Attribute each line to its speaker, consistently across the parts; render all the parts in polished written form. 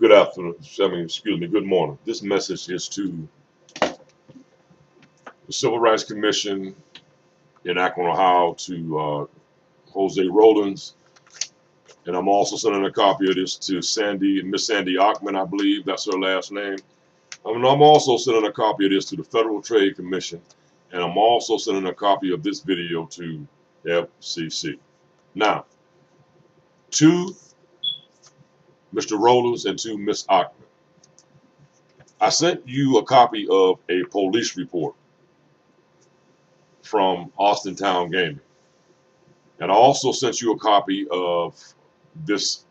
Speaker 1: Good afternoon. Excuse me. Good morning. This message is to the Civil Rights Commission in Akron, Ohio, to Jose Rollins, and I'm also sending a copy of this to Miss Sandy Ockman, I believe that's her last name. I'm also sending a copy of this to the Federal Trade Commission, and I'm also sending a copy of this video to FCC. Now, to Mr. Rollins and to Miss Ockman, I sent you a copy of a police report from Austin Town Gaming. And I also sent you a copy of this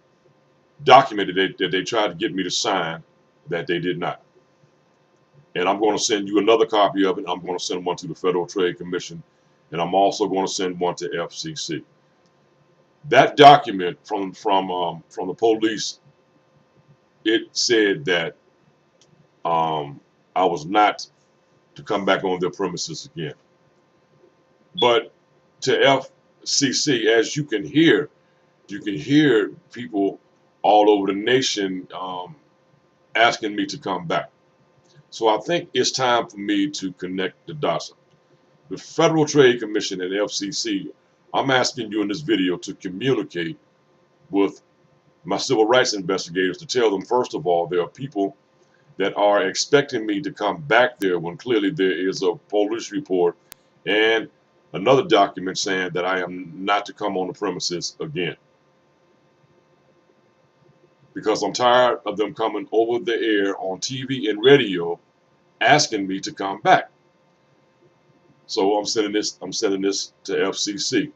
Speaker 1: document that they tried to get me to sign that they did not. And I'm going to send you another copy of it. I'm going to send one to the Federal Trade Commission, and I'm also going to send one to FCC. That document from the police, it said that I was not to come back on their premises again. But to FCC, as you can hear people all over the nation asking me to come back. So I think it's time for me to connect the dots. The Federal Trade Commission and FCC, I'm asking you in this video to communicate with my civil rights investigators to tell them, first of all, there are people that are expecting me to come back there when clearly there is a police report and another document saying that I am not to come on the premises again. Because I'm tired of them coming over the air on TV and radio asking me to come back. So I'm sending this to FCC.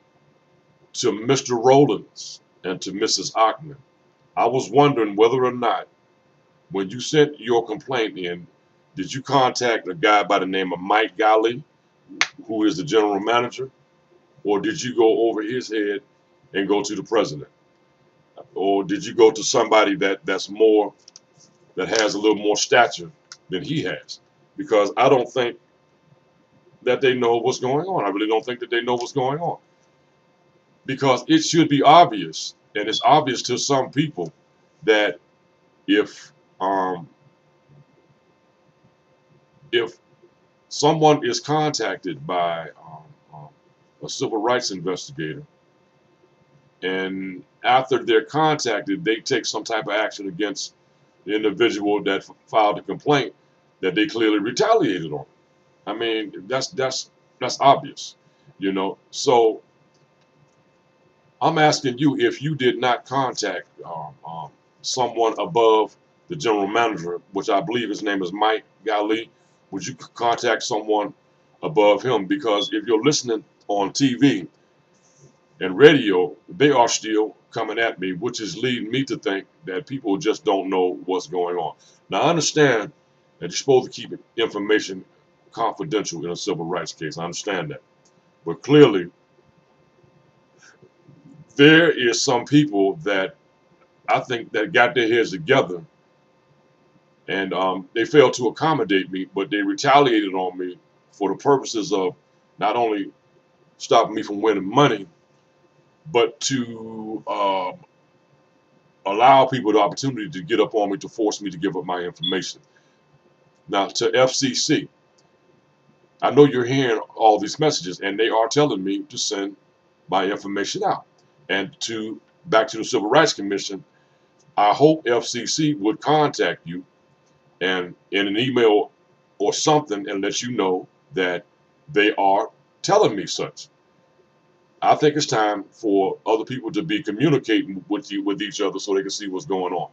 Speaker 1: To Mr. Rollins and to Mrs. Ockman, I was wondering whether or not when you sent your complaint in, did you contact a guy by the name of Mike Golly, who is the general manager, or did you go over his head and go to the president? Or did you go to somebody that has a little more stature than he has? Because I don't think that they know what's going on. I really don't think that they know what's going on. Because it should be obvious, and it's obvious to some people, that if someone is contacted by a civil rights investigator, and after they're contacted, they take some type of action against the individual that filed the complaint, that they clearly retaliated on. I mean, that's obvious, you know. So I'm asking you, if you did not contact someone above the general manager, which I believe his name is Mike Golly, would you contact someone above him? Because if you're listening on TV and radio, they are still coming at me, which is leading me to think that people just don't know what's going on. Now, I understand that you're supposed to keep information confidential in a civil rights case. I understand that. But clearly, there is some people that I think that got their heads together, and they failed to accommodate me, but they retaliated on me for the purposes of not only stopping me from winning money, but to allow people the opportunity to get up on me, to force me to give up my information. Now, to FCC, I know you're hearing all these messages, and they are telling me to send my information out. And back to the Civil Rights Commission, I hope FCC would contact you and in an email or something and let you know that they are telling me such. I think it's time for other people to be communicating with each other so they can see what's going on.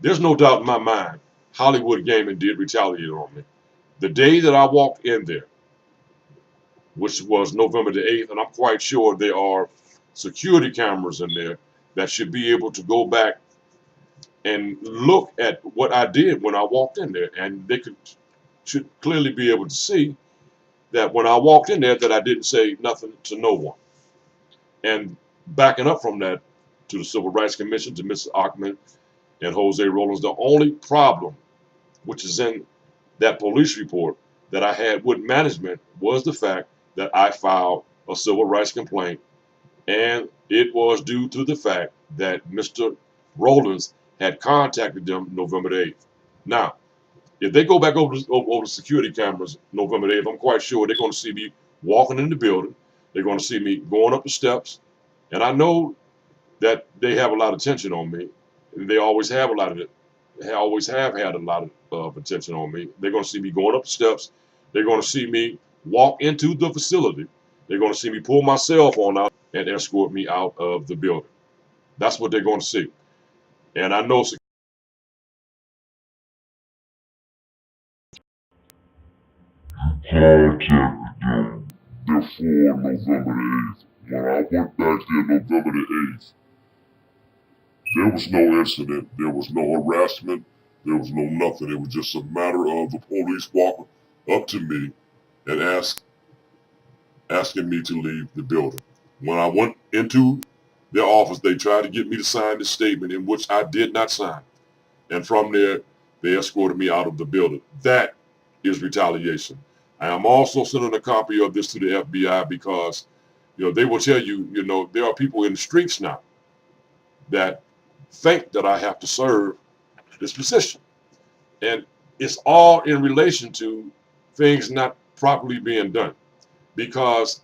Speaker 1: There's no doubt in my mind Hollywood Gaming did retaliate on me. The day that I walked in there, which was November the 8th, and I'm quite sure there are security cameras in there that should be able to go back and look at what I did when I walked in there, and they should clearly be able to see that when I walked in there that I didn't say nothing to no one. And backing up from that, to the Civil Rights Commission, to Mrs. Ockman and Jose Rollins, the only problem, which is in that police report that I had with management, was the fact that I filed a civil rights complaint, and it was due to the fact that Mr. Rollins had contacted them November the 8th. Now, if they go back over the security cameras November the 8th, I'm quite sure they're going to see me walking in the building. They're going to see me going up the steps. And I know that they have a lot of attention on me. And they always have a lot of it. They always have had a lot of attention on me. They're going to see me going up the steps. They're going to see me walk into the facility. They're going to see me pull my cell phone out and escort me out of the building. That's what they're going to see. And I know
Speaker 2: contacted them before November the 8th. When I went back there November the 8th, there was no incident, there was no harassment, there was no nothing. It was just a matter of the police walking up to me and asking me to leave the building. When I went into their office, they tried to get me to sign this statement in which I did not sign. And from there, they escorted me out of the building. That is retaliation. I am also sending a copy of this to the FBI because, they will tell you, there are people in the streets now that think that I have to serve this position. And it's all in relation to things not properly being done. Because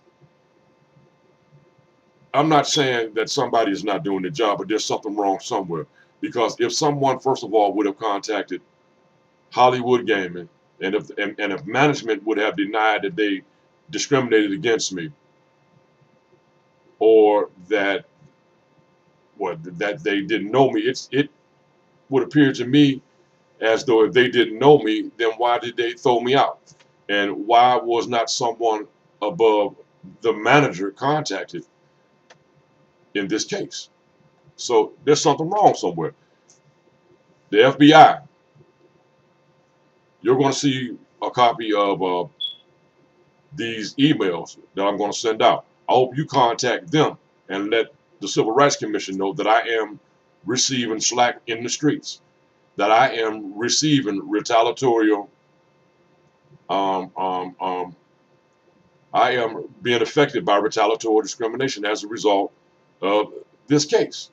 Speaker 2: I'm not saying that somebody is not doing their job, but there's something wrong somewhere. Because if someone, first of all, would have contacted Hollywood Gaming, and if management would have denied that they discriminated against me, or that they didn't know me, it would appear to me as though if they didn't know me, then why did they throw me out? And why was not someone above the manager contacted in this case? So there's something wrong somewhere. The FBI, you're going to see a copy of these emails that I'm going to send out. I hope you contact them and let the Civil Rights Commission know that I am receiving slack in the streets, that I am receiving retaliatory, I am being affected by retaliatory discrimination as a result of this case,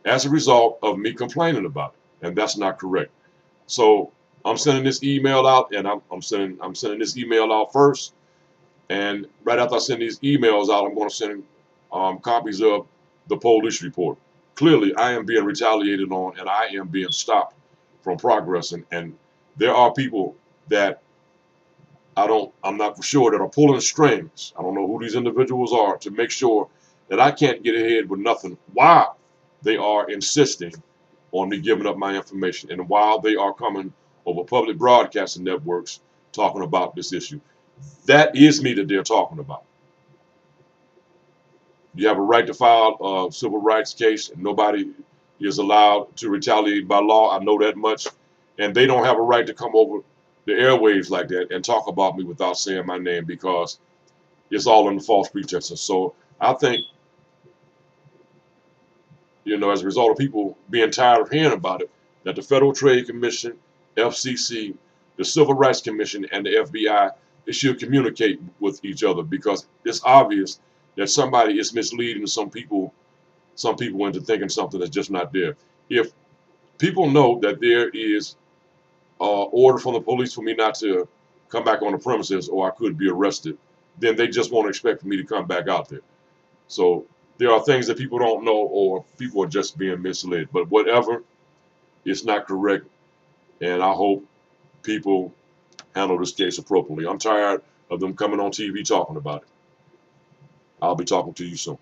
Speaker 2: as a result of me complaining about it, and that's not correct. So I'm sending this email out, and I'm sending this email out first. And right after I send these emails out, I'm going to send copies of the police report. Clearly, I am being retaliated on, and I am being stopped from progressing. And there are people that I'm not for sure that are pulling strings. I don't know who these individuals are to make sure that I can't get ahead with nothing while they are insisting on me giving up my information and while they are coming over public broadcasting networks talking about this issue. That is me that they're talking about. You have a right to file a civil rights case, and nobody is allowed to retaliate by law. I know that much. And they don't have a right to come over the airwaves like that and talk about me without saying my name because it's all under false pretenses. So I think, as a result of people being tired of hearing about it, that the Federal Trade Commission, FCC, the Civil Rights Commission, and the FBI, they should communicate with each other because it's obvious that somebody is misleading some people into thinking something that's just not there. If people know that there is order from the police for me not to come back on the premises or I could be arrested, then they just won't expect for me to come back out there. So there are things that people don't know or people are just being misled. But whatever, it's not correct. And I hope people handle this case appropriately. I'm tired of them coming on TV talking about it. I'll be talking to you soon.